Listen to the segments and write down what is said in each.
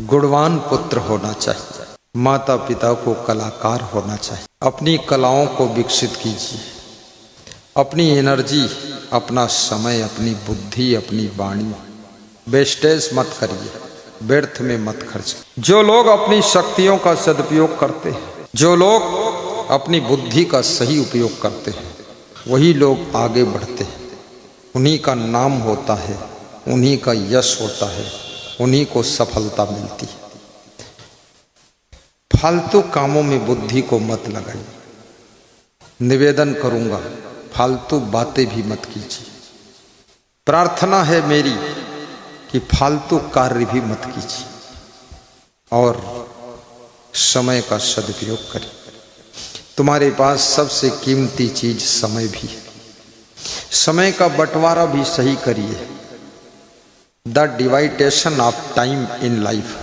गुणवान पुत्र होना चाहिए, माता पिता को कलाकार होना चाहिए। अपनी कलाओं को विकसित कीजिए, अपनी एनर्जी, अपना समय, अपनी बुद्धि, अपनी वाणी वेस्टेज मत करिए, व्यर्थ में मत खर्च। जो लोग अपनी शक्तियों का सदुपयोग करते हैं, जो लोग अपनी बुद्धि का सही उपयोग करते हैं, वही लोग आगे बढ़ते हैं। उन्हीं का नाम होता है, उन्हीं का यश होता है, उन्हीं को सफलता मिलती है। फालतू कामों में बुद्धि को मत लगाइए। निवेदन करूंगा, फालतू बातें भी मत कीजिए। प्रार्थना है मेरी कि फालतू कार्य भी मत कीजिए और समय का सदुपयोग करिए। तुम्हारे पास सबसे कीमती चीज समय भी है। समय का बंटवारा भी सही करिए। The division of time in life,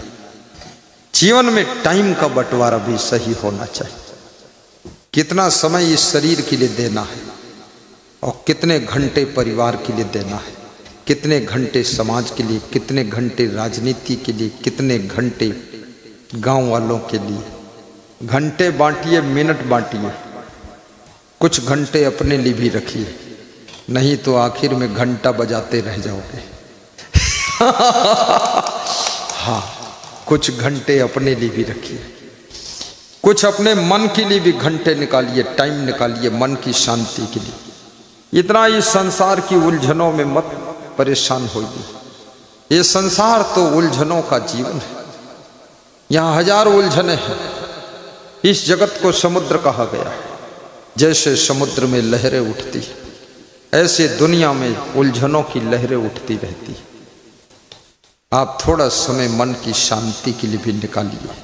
जीवन में टाइम का बंटवारा भी सही होना चाहिए। कितना समय इस शरीर के लिए देना है और कितने घंटे परिवार के लिए देना है, कितने घंटे समाज के लिए, कितने घंटे राजनीति के लिए, कितने घंटे गांव वालों के लिए। घंटे बांटिए, मिनट बांटिए, कुछ घंटे अपने लिए भी रखिए, नहीं तो आखिर में घंटा बजाते रह जाओगे। हाँ, कुछ घंटे अपने लिए भी रखिए, कुछ अपने मन के लिए भी घंटे निकालिए, टाइम निकालिए मन की शांति के लिए। इतना इस संसार की उलझनों में मत परेशान होइए। ये संसार तो उलझनों का जीवन है, यहाँ हजारों उलझने हैं। इस जगत को समुद्र कहा गया है। जैसे समुद्र में लहरें उठती है, ऐसे दुनिया में उलझनों की लहरें उठती रहती है। आप थोड़ा समय मन की शांति के लिए भी निकालिए,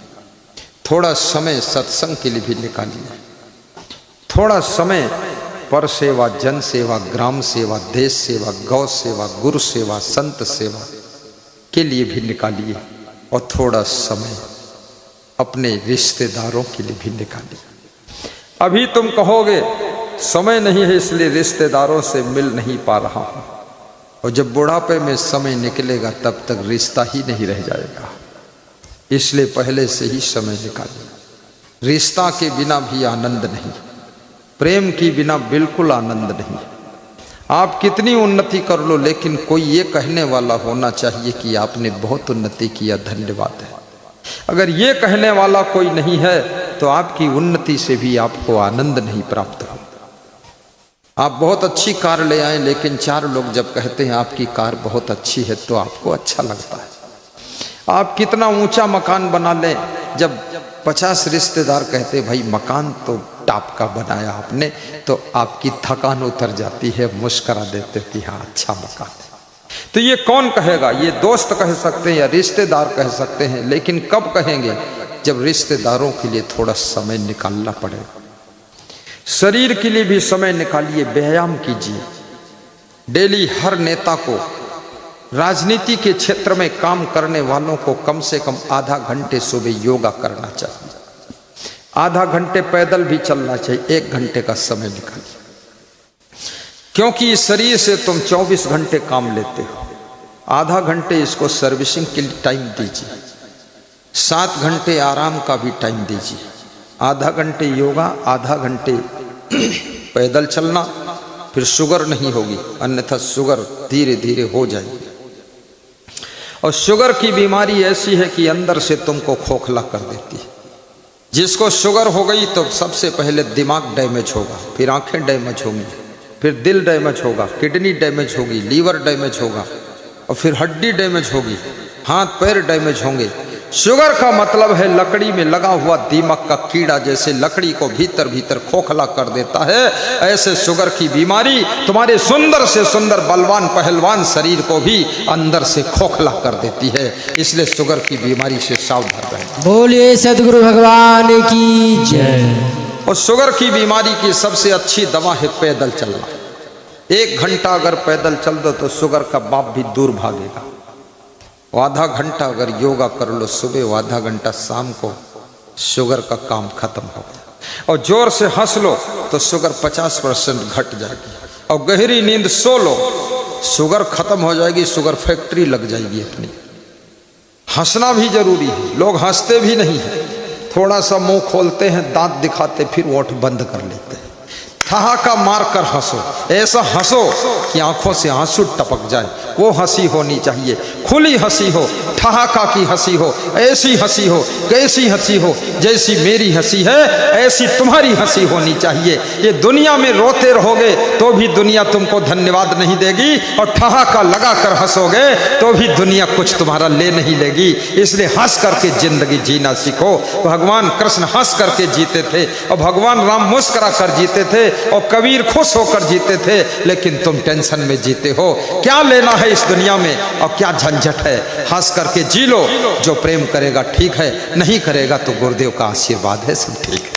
थोड़ा समय सत्संग के लिए भी निकालिए, थोड़ा समय पर सेवा, जन सेवा, ग्राम सेवा, देश सेवा, गौ सेवा, गुरु सेवा, संत सेवा के लिए भी निकालिए और थोड़ा समय अपने रिश्तेदारों के लिए भी निकालिए। अभी तुम कहोगे समय नहीं है इसलिए रिश्तेदारों से मिल नहीं पा रहा हूं, और जब बुढ़ापे में समय निकलेगा तब तक रिश्ता ही नहीं रह जाएगा। इसलिए पहले से ही समय निकालिए। रिश्ता के बिना भी आनंद नहीं, प्रेम के बिना बिल्कुल आनंद नहीं। आप कितनी उन्नति कर लो, लेकिन कोई ये कहने वाला होना चाहिए कि आपने बहुत उन्नति किया, धन्यवाद है। अगर ये कहने वाला कोई नहीं है तो आपकी उन्नति से भी आपको आनंद नहीं प्राप्त हो। आप बहुत अच्छी कार ले आए, लेकिन 4 लोग जब कहते हैं आपकी कार बहुत अच्छी है तो आपको अच्छा लगता है। आप कितना ऊंचा मकान बना लें, जब 50 रिश्तेदार कहते भाई मकान तो टॉप का बनाया आपने, तो आपकी थकान उतर जाती है, मुस्कुरा देते कि हाँ अच्छा मकान है। तो ये कौन कहेगा? ये दोस्त कह सकते हैं या रिश्तेदार कह सकते हैं, लेकिन कब कहेंगे? जब रिश्तेदारों के लिए थोड़ा समय निकालना पड़ेगा। शरीर के लिए भी समय निकालिए, व्यायाम कीजिए डेली। हर नेता को, राजनीति के क्षेत्र में काम करने वालों को कम से कम आधा घंटे सुबह योगा करना चाहिए, आधा घंटे पैदल भी चलना चाहिए, 1 घंटे का समय निकालिए। क्योंकि इस शरीर से तुम 24 घंटे काम लेते हो, आधा घंटे इसको सर्विसिंग के लिए टाइम दीजिए, 7 घंटे आराम का भी टाइम दीजिए, आधा घंटे योगा, आधा घंटे पैदल चलना। फिर शुगर नहीं होगी, अन्यथा शुगर धीरे धीरे हो जाएगी। और शुगर की बीमारी ऐसी है कि अंदर से तुमको खोखला कर देती है। जिसको शुगर हो गई तो सबसे पहले दिमाग डैमेज होगा, फिर आंखें डैमेज होंगी, फिर दिल डैमेज होगा, किडनी डैमेज होगी, लीवर डैमेज होगा, और फिर हड्डी डैमेज होगी, हाथ पैर डैमेज होंगे। शुगर का मतलब है लकड़ी में लगा हुआ दीमक का कीड़ा, जैसे लकड़ी को भीतर भीतर खोखला कर देता है, ऐसे शुगर की बीमारी तुम्हारे सुंदर से सुंदर बलवान पहलवान शरीर को भी अंदर से खोखला कर देती है। इसलिए शुगर की बीमारी से सावधान रहें। बोलिए सद्गुरु भगवान की जय। और शुगर की बीमारी की सबसे अच्छी दवा है पैदल चलना। 1 घंटा अगर पैदल चल दो तो शुगर का बाप भी दूर भागेगा। आधा घंटा अगर योगा कर लो सुबह, आधा घंटा शाम को, शुगर का काम खत्म हो गया। और जोर से हंस लो तो शुगर 50% घट जाएगी। और गहरी नींद सो लो, शुगर खत्म हो जाएगी, शुगर फैक्ट्री लग जाएगी अपनी। हंसना भी जरूरी है। लोग हंसते भी नहीं है, थोड़ा सा मुंह खोलते हैं, दांत दिखाते, फिर ओठ बंद कर लेते हैं। ठहाका मार कर हंसो, ऐसा हंसो कि आंखों से आंसू टपक जाए। वो हंसी होनी चाहिए, खुली हंसी हो, ठहाका की हंसी हो, ऐसी हंसी हो, कैसी हंसी हो, जैसी मेरी हंसी है ऐसी तुम्हारी हंसी होनी चाहिए। ये दुनिया में रोते रहोगे तो भी दुनिया तुमको धन्यवाद नहीं देगी, और ठहाका लगा कर हंसोगे तो भी दुनिया कुछ तुम्हारा ले नहीं लेगी। इसलिए हंस करके जिंदगी जीना सीखो। भगवान कृष्ण हंस करके जीते थे, और भगवान राम मुस्कुरा कर जीते थे, और कबीर खुश होकर जीते थे। लेकिन तुम टेंशन में जीते हो। क्या लेना है इस दुनिया में, और क्या झंझट है। हंस करके जी लो। जो प्रेम करेगा ठीक है, नहीं करेगा तो गुरुदेव का आशीर्वाद है, सब ठीक है।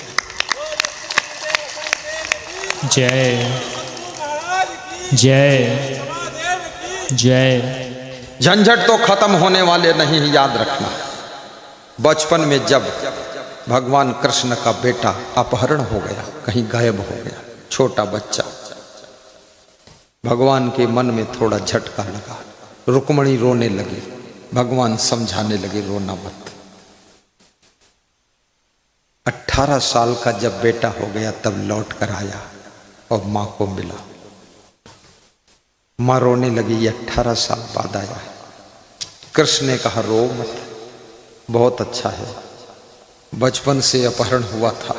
जय जय जय। झंझट तो खत्म होने वाले नहीं, याद रखना। बचपन में जब भगवान कृष्ण का बेटा अपहरण हो गया, कहीं गायब हो गया, छोटा बच्चा, भगवान के मन में थोड़ा झटका लगा। रुक्मणी रोने लगी, भगवान समझाने लगे रोना मत। 18 साल का जब बेटा हो गया तब लौट कर आया और माँ को मिला। माँ रोने लगी, ये 18 साल बाद आया। कृष्ण ने कहा रो मत, बहुत अच्छा है, बचपन से अपहरण हुआ था,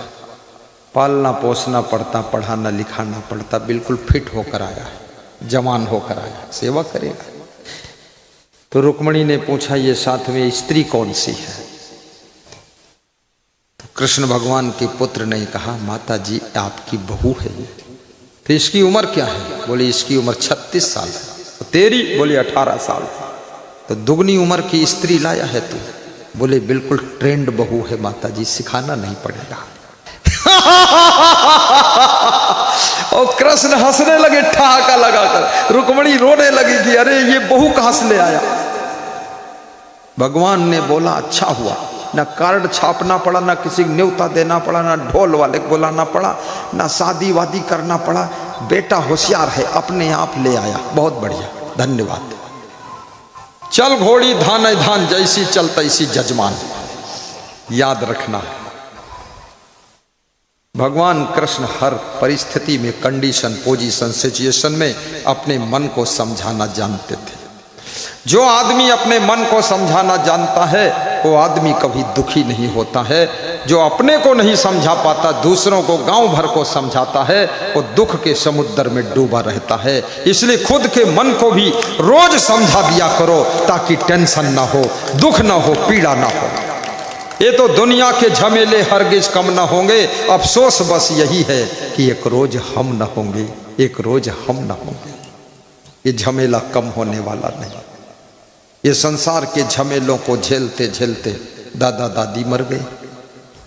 पालना पोसना पड़ता, पढ़ाना लिखाना पड़ता, बिल्कुल फिट होकर आया है, जवान होकर आया, सेवा करेगा। तो रुक्मणी ने पूछा ये साथ में स्त्री कौन सी है। तो कृष्ण भगवान के पुत्र ने कहा माता जी आपकी बहू है ये। तो इसकी उम्र क्या है, बोले इसकी उम्र 36 साल है। तो तेरी, बोले 18 साल। तो दुगनी उम्र की स्त्री लाया है तू, बोले बिल्कुल ट्रेंड बहू है माता जी, सिखाना नहीं पड़ेगा। और कृष्ण हंसने लगे ठहाका लगाकर, रुक्मणी रोने लगी कि अरे ये बहू कहां से ले आया। भगवान ने बोला अच्छा हुआ, ना कार्ड छापना पड़ा, ना किसी न्योता देना पड़ा, ना ढोल वाले को बुलाना पड़ा, ना शादी वादी करना पड़ा। बेटा होशियार है, अपने आप ले आया, बहुत बढ़िया, धन्यवाद। चल घोड़ी धान धान, जैसी चल तैसी जजमान। याद रखना भगवान कृष्ण हर परिस्थिति में, कंडीशन, पोजीशन, सिचुएशन में अपने मन को समझाना जानते थे। जो आदमी अपने मन को समझाना जानता है वो आदमी कभी दुखी नहीं होता है। जो अपने को नहीं समझा पाता, दूसरों को, गांव भर को समझाता है, वो दुख के समुद्र में डूबा रहता है। इसलिए खुद के मन को भी रोज समझा दिया करो ताकि टेंशन ना हो, दुख ना हो, पीड़ा ना हो। ये तो दुनिया के झमेले हरगिज कम न होंगे। अफसोस बस यही है कि एक रोज हम न होंगे, एक रोज हम न होंगे। ये झमेला कम होने वाला नहीं। ये संसार के झमेलों को झेलते झेलते दादा दादी मर गए,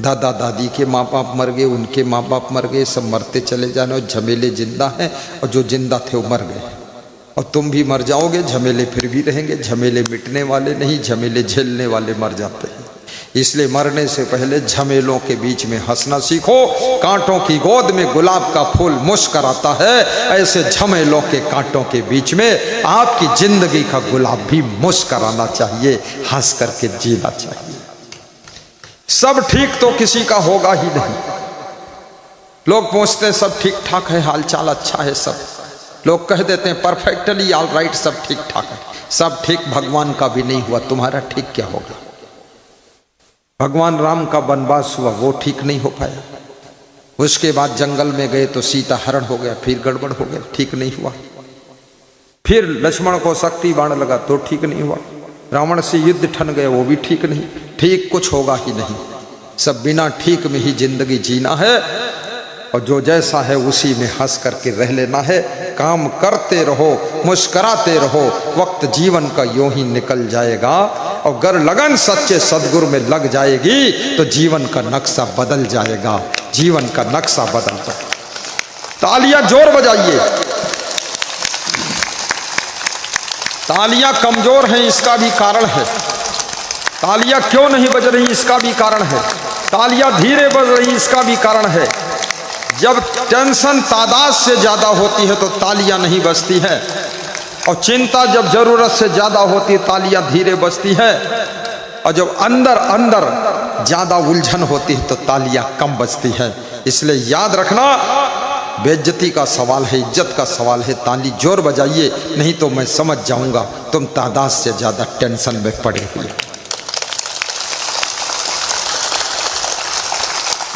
दादा दादी के माँ बाप मर गए, उनके माँ बाप मर गए, सब मरते चले जाने, और झमेले जिंदा हैं, और जो जिंदा थे वो मर गए। और तुम भी मर जाओगे, झमेले फिर भी रहेंगे। झमेले मिटने वाले नहीं, झमेले झेलने वाले मर जाते हैं। इसलिए मरने से पहले झमेलों के बीच में हंसना सीखो। कांटों की गोद में गुलाब का फूल मुस्कुराता है, ऐसे झमेलों के कांटों के बीच में आपकी जिंदगी का गुलाब भी मुस्कुराना चाहिए, हंस करके जीना चाहिए। सब ठीक तो किसी का होगा ही नहीं। लोग पूछते हैं सब ठीक ठाक है, हालचाल अच्छा है, सब लोग कह देते हैं परफेक्टली ऑल राइट, सब ठीक ठाक है। सब ठीक भगवान का भी नहीं हुआ, तुम्हारा ठीक क्या होगा। भगवान राम का वनवास हुआ, वो ठीक नहीं हो पाया। उसके बाद जंगल में गए तो सीता हरण हो गया, फिर गड़बड़ हो गया, ठीक नहीं हुआ। फिर लक्ष्मण को शक्ति बाण लगा तो ठीक नहीं हुआ। रावण से युद्ध ठन गए, वो भी ठीक नहीं। ठीक कुछ होगा ही नहीं। सब बिना ठीक में ही जिंदगी जीना है, और जो जैसा है उसी में हंस करके रह लेना है। काम करते रहो, मुस्कुराते रहो, वक्त जीवन का यूं ही निकल जाएगा। और गर लगन सच्चे सदगुरु में लग जाएगी तो जीवन का नक्शा बदल जाएगा, जीवन का नक्शा बदल जाएगा। तालियां जोर बजाइए। तालियां कमजोर हैं, इसका भी कारण है। तालियां क्यों नहीं बज रही, इसका भी कारण है। तालियां धीरे बज रही, इसका भी कारण है। जब टेंशन तादाद से ज्यादा होती है तो तालियां नहीं बजती है, और चिंता जब जरूरत से ज्यादा होती है तालियां धीरे बजती है। और जब अंदर अंदर ज्यादा उलझन होती है तो तालियां कम बजती है। इसलिए याद रखना, बेइज्जती का सवाल है, इज्जत का सवाल है। ताली जोर बजाइए, नहीं तो मैं समझ जाऊंगा तुम तादाद से ज्यादा टेंशन में पड़े हुए।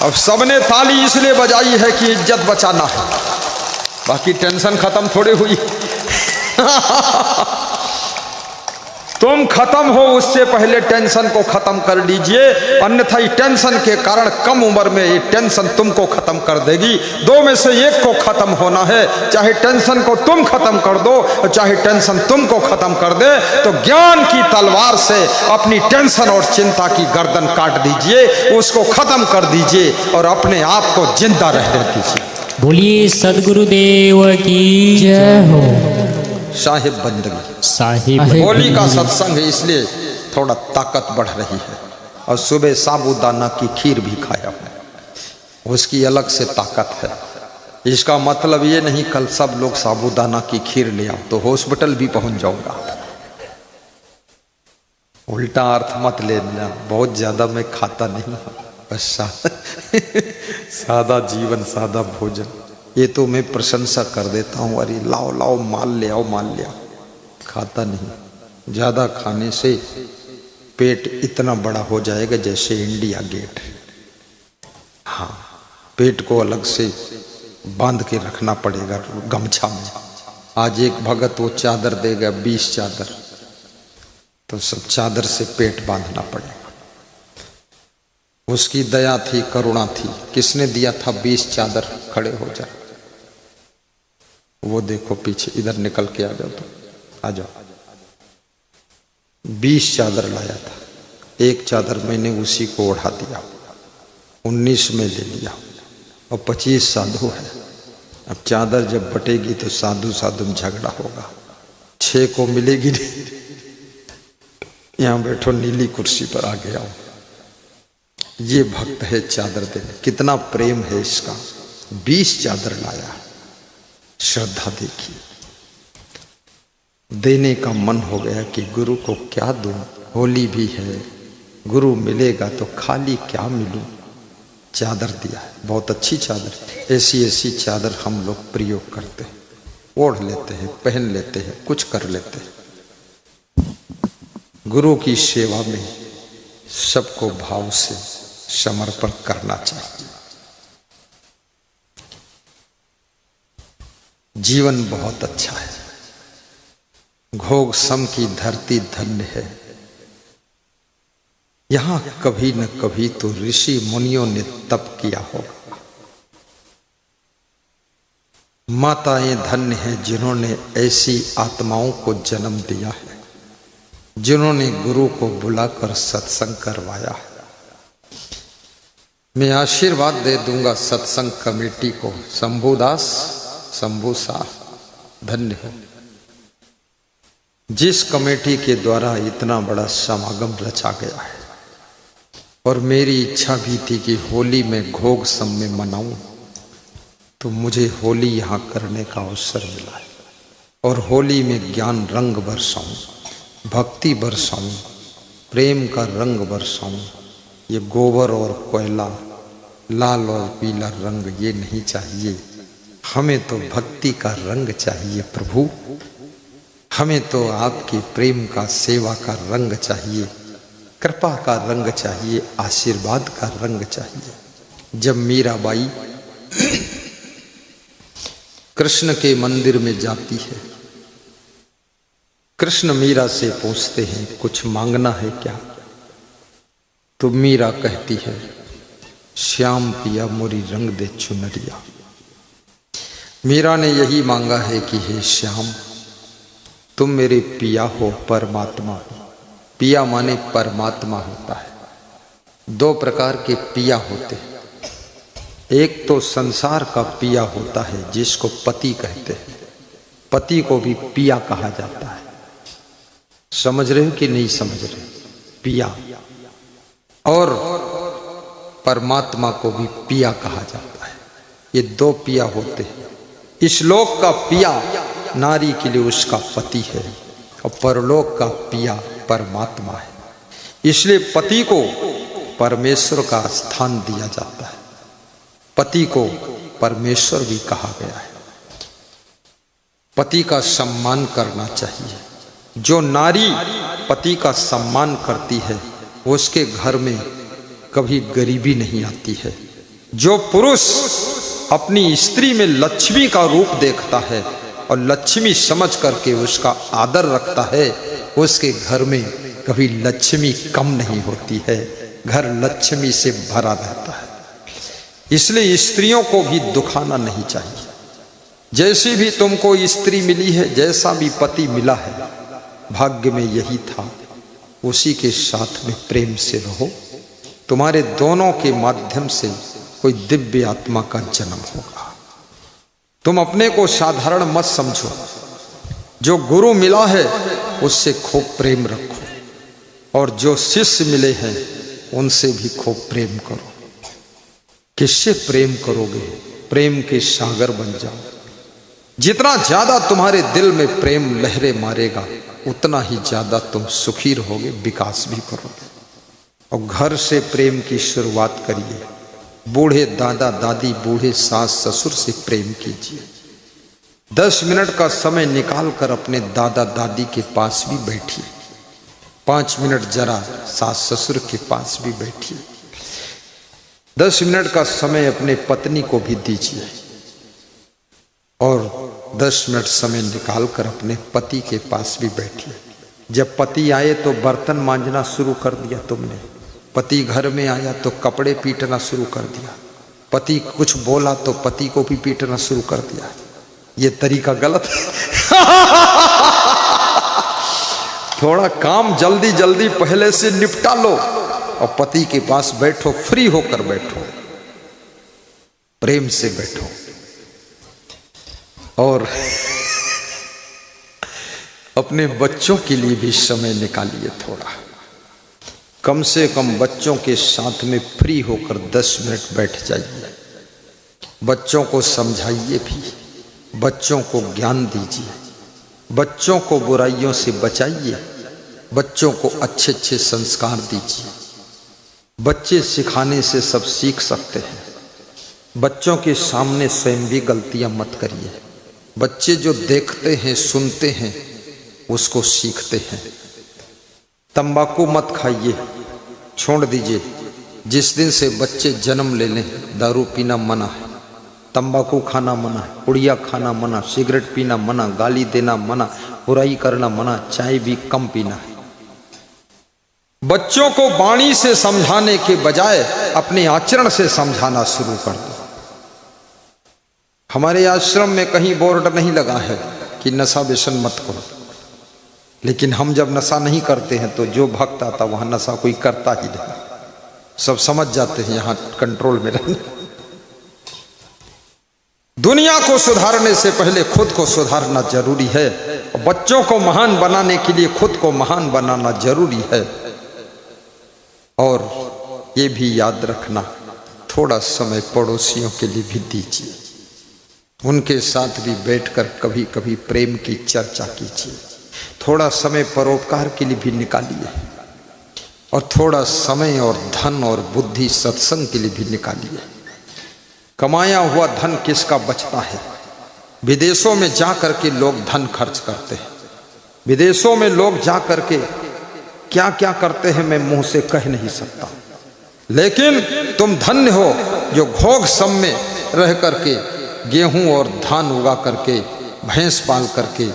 अब सबने ताली इसलिए बजाई है कि इज्जत बचाना है, बाकी टेंशन खत्म थोड़ी हुई। तुम खत्म हो उससे पहले टेंशन को खत्म कर लीजिए, अन्यथा टेंशन के कारण कम उम्र में ये टेंशन तुमको खत्म कर देगी। दो में से एक को खत्म होना है, चाहे टेंशन को तुम खत्म कर दो चाहे टेंशन तुमको खत्म कर दे। तो ज्ञान की तलवार से अपनी टेंशन और चिंता की गर्दन काट दीजिए, उसको खत्म कर दीजिए और अपने आप को जिंदा रहने दीजिए। बोलिए सदगुरुदेव की जय हो। साहिब बंदगी साहिब होली का सत्संग है, इसलिए थोड़ा ताकत बढ़ रही है। और सुबह साबूदाना की खीर भी खाया हमने, उसकी अलग से ताकत है। इसका मतलब ये नहीं कल सब लोग साबूदाना की खीर ले आओ तो हॉस्पिटल भी पहुंच जाऊंगा। उल्टा अर्थ मत लेना, बहुत ज्यादा मैं खाता नहीं, बस सादा जीवन सादा भोजन। ये तो मैं प्रशंसा कर देता हूँ, अरे लाओ लाओ माल ले आओ माल ले आओ, खाता नहीं। ज़्यादा खाने से पेट इतना बड़ा हो जाएगा जैसे इंडिया गेट। हाँ, पेट को अलग से बांध के रखना पड़ेगा गमछा में। आज एक भगत वो चादर देगा 20 चादर, तो सब चादर से पेट बांधना पड़ेगा। उसकी दया थी, करुणा थी, किसने दिया था 20 चादर? खड़े हो जा, वो देखो पीछे, इधर निकल के आ जाओ, तो आ जाओ। 20 चादर लाया था, एक चादर मैंने उसी को ओढ़ा दिया, 19 में ले लिया और 25 साधु है। अब चादर जब बटेगी तो साधु साधु में झगड़ा होगा, 6 को मिलेगी नहीं। यहाँ बैठो, नीली कुर्सी पर आगे आओ। ये भक्त है चादर देने, कितना प्रेम है इसका। 20 चादर लाया, श्रद्धा देखिए। देने का मन हो गया कि गुरु को क्या दूं, होली भी है, गुरु मिलेगा तो खाली क्या मिलूं। चादर दिया है, बहुत अच्छी चादर। ऐसी ऐसी चादर हम लोग प्रयोग करते हैं, ओढ़ लेते हैं, पहन लेते हैं, कुछ कर लेते हैं। गुरु की सेवा में सबको भाव से समर्पण करना चाहिए। जीवन बहुत अच्छा है, घोग सम की धरती धन्य है। यहां कभी न कभी तो ऋषि मुनियों ने तप किया होगा। माताएं धन्य हैं जिन्होंने ऐसी आत्माओं को जन्म दिया है, जिन्होंने गुरु को बुलाकर सत्संग करवाया है। मैं आशीर्वाद दे दूंगा सत्संग कमेटी को, शंभुदास, शंभू साहब धन्य हो। जिस कमेटी के द्वारा इतना बड़ा समागम रचा गया है, और मेरी इच्छा भी थी कि होली में घोग सम में मनाऊं, तो मुझे होली यहाँ करने का अवसर मिला है। और होली में ज्ञान रंग बरसाऊं, भक्ति बरसाऊं, प्रेम का रंग बरसाऊं। ये गोबर और कोयला, लाल और पीला रंग ये नहीं चाहिए, हमें तो भक्ति का रंग चाहिए प्रभु। हमें तो आपके प्रेम का, सेवा का रंग चाहिए, कृपा का रंग चाहिए, आशीर्वाद का रंग चाहिए। जब मीराबाई कृष्ण के मंदिर में जाती है, कृष्ण मीरा से पूछते हैं कुछ मांगना है क्या? तो मीरा कहती है श्याम पिया मोरी रंग दे चुनरिया। मीरा ने यही मांगा है कि हे श्याम, तुम मेरे पिया हो, परमात्मा हो। पिया माने परमात्मा होता है। 2 प्रकार के पिया होते हैं, एक तो संसार का पिया होता है जिसको पति कहते हैं, पति को भी पिया कहा जाता है। समझ रहे हो कि नहीं समझ रहे? पिया। और परमात्मा को भी पिया कहा जाता है। ये 2 पिया होते हैं। इस लोक का पिया नारी के लिए उसका पति है, और परलोक का पिया परमात्मा है। इसलिए पति को परमेश्वर का स्थान दिया जाता है, पति को परमेश्वर भी कहा गया है। पति का सम्मान करना चाहिए। जो नारी पति का सम्मान करती है उसके घर में कभी गरीबी नहीं आती है। जो पुरुष अपनी स्त्री में लक्ष्मी का रूप देखता है और लक्ष्मी समझ करके उसका आदर रखता है, उसके घर में कभी लक्ष्मी कम नहीं होती है, घर लक्ष्मी से भरा रहता है। इसलिए स्त्रियों को भी दुखाना नहीं चाहिए। जैसी भी तुमको स्त्री मिली है, जैसा भी पति मिला है, भाग्य में यही था, उसी के साथ में प्रेम से रहो। तुम्हारे दोनों के माध्यम से कोई दिव्य आत्मा का जन्म होगा। तुम अपने को साधारण मत समझो। जो गुरु मिला है उससे खूब प्रेम रखो, और जो शिष्य मिले हैं उनसे भी खूब प्रेम करो। किससे प्रेम करोगे? प्रेम के सागर बन जाओ। जितना ज्यादा तुम्हारे दिल में प्रेम लहरें मारेगा, उतना ही ज्यादा तुम सुखी रहोगे, विकास भी करोगे। और घर से प्रेम की शुरुआत करिए। बूढ़े दादा दादी, बूढ़े सास ससुर से प्रेम कीजिए। 10 मिनट का समय निकाल कर अपने दादा दादी के पास भी बैठिए। 5 मिनट जरा सास ससुर के पास भी बैठिए। 10 मिनट का समय अपने पत्नी को भी दीजिए, और 10 मिनट समय निकाल कर अपने पति के पास भी बैठिए। जब पति आए तो बर्तन मांजना शुरू कर दिया तुमने, पति घर में आया तो कपड़े पीटना शुरू कर दिया, पति कुछ बोला तो पति को भी पीटना शुरू कर दिया। ये तरीका गलत है। थोड़ा काम जल्दी जल्दी पहले से निपटा लो और पति के पास बैठो, फ्री होकर बैठो, प्रेम से बैठो। और अपने बच्चों के लिए भी समय निकालिए। थोड़ा कम से कम बच्चों के साथ में फ्री होकर 10 मिनट बैठ जाइए। बच्चों को समझाइए भी, बच्चों को ज्ञान दीजिए, बच्चों को बुराइयों से बचाइए, बच्चों को अच्छे अच्छे संस्कार दीजिए। बच्चे सिखाने से सब सीख सकते हैं। बच्चों के सामने स्वयं भी गलतियां मत करिए। बच्चे जो देखते हैं, सुनते हैं, उसको सीखते हैं। तंबाकू मत खाइए, छोड़ दीजिए। जिस दिन से बच्चे जन्म ले लें, दारू पीना मना है, तंबाकू खाना मना है, पुड़िया खाना मना, सिगरेट पीना मना, गाली देना मना, बुराई करना मना, चाय भी कम पीना है। बच्चों को वाणी से समझाने के बजाय अपने आचरण से समझाना शुरू कर दो। हमारे आश्रम में कहीं बोर्ड नहीं लगा है कि नशा व्यसन मत करो, लेकिन हम जब नशा नहीं करते हैं तो जो भक्त आता वहां नशा कोई करता ही नहीं। सब समझ जाते हैं यहां कंट्रोल में रहने। दुनिया को सुधारने से पहले खुद को सुधारना जरूरी है, और बच्चों को महान बनाने के लिए खुद को महान बनाना जरूरी है। और ये भी याद रखना, थोड़ा समय पड़ोसियों के लिए भी दीजिए। उनके साथ भी बैठकर कभी कभी प्रेम की चर्चा कीजिए। थोड़ा समय परोपकार के लिए भी निकालिए, और थोड़ा समय और धन और बुद्धि सत्संग के लिए भी निकालिए। कमाया हुआ धन किसका बचता है? विदेशों में जा करके लोग धन खर्च करते हैं। विदेशों में लोग जा करके क्या क्या करते हैं मैं मुंह से कह नहीं सकता, लेकिन तुम धन्य हो जो घोग सम में रह करके गेहूं और धान उगा करके, भैंस पाल करके,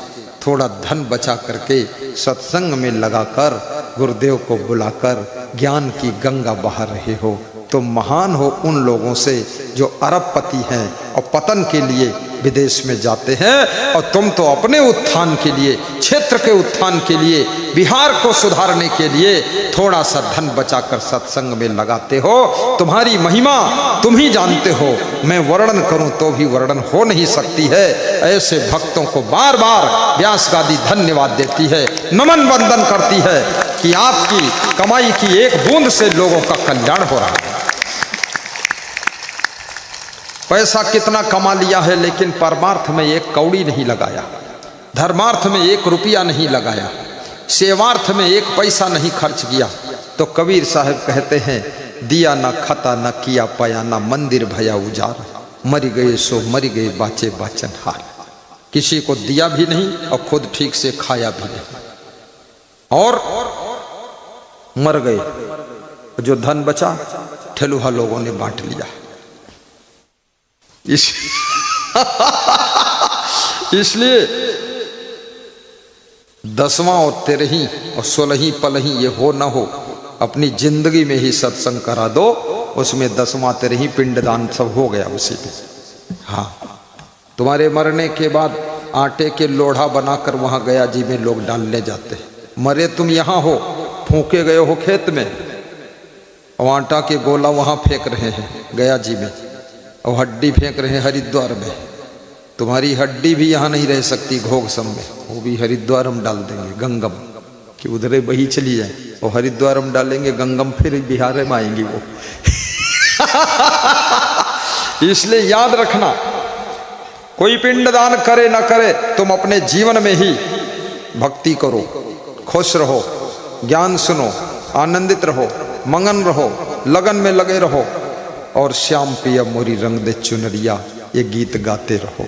थोड़ा धन बचा करके सत्संग में लगाकर, गुरुदेव को बुलाकर ज्ञान की गंगा बहा रहे हो। तुम महान हो उन लोगों से जो अरबपति हैं और पतन के लिए विदेश में जाते हैं, और तुम तो अपने उत्थान के लिए, क्षेत्र के उत्थान के लिए, बिहार को सुधारने के लिए थोड़ा सा धन बचाकर सत्संग में लगाते हो। तुम्हारी महिमा तुम ही जानते हो, मैं वर्णन करूं तो भी वर्णन हो नहीं सकती है। ऐसे भक्तों को बार बार व्यास गादी धन्यवाद देती है, नमन वंदन करती है कि आपकी कमाई की एक बूंद से लोगों का कल्याण हो रहा है। पैसा कितना कमा लिया है, लेकिन परमार्थ में एक कौड़ी नहीं लगाया, धर्मार्थ में 1 रुपया नहीं लगाया, सेवार्थ में 1 पैसा नहीं खर्च किया। तो कबीर साहब कहते हैं, दिया ना खाता ना किया पाया ना मंदिर भया उजाड़, मर गए सो मर गए बाचे बाचन हार। किसी को दिया भी नहीं और खुद ठीक से खाया भी नहीं और मर गए। जो धन बचा ठेलुहा लोगों ने बांट लिया। इसलिए 10वां और 13वीं और 16वीं पलही ये हो ना हो, अपनी जिंदगी में ही सत्संग करा दो, उसमें 10वां 13वीं पिंडदान सब हो गया उसी पे। हाँ, तुम्हारे मरने के बाद आटे के लोढ़ा बनाकर वहां गया जी में लोग डालने जाते हैं। मरे तुम यहाँ हो, फूके गए हो खेत में और आटा के गोला वहां फेंक रहे हैं गया जी में, और हड्डी फेंक रहे हैं हरिद्वार में। तुम्हारी हड्डी भी यहाँ नहीं रह सकती घोघसम में, वो भी हरिद्वार हम डाल देंगे गंगम, कि उधरे बही चली जाए और हरिद्वार हम डालेंगे गंगम, फिर बिहार में आएंगी वो। इसलिए याद रखना, कोई पिंडदान करे ना करे, तुम अपने जीवन में ही भक्ति करो, खुश रहो, ज्ञान सुनो, आनंदित रहो, मगन रहो, लगन में लगे रहो और श्याम पिया मोरी रंग दे चुनरिया ये गीत गाते रहो।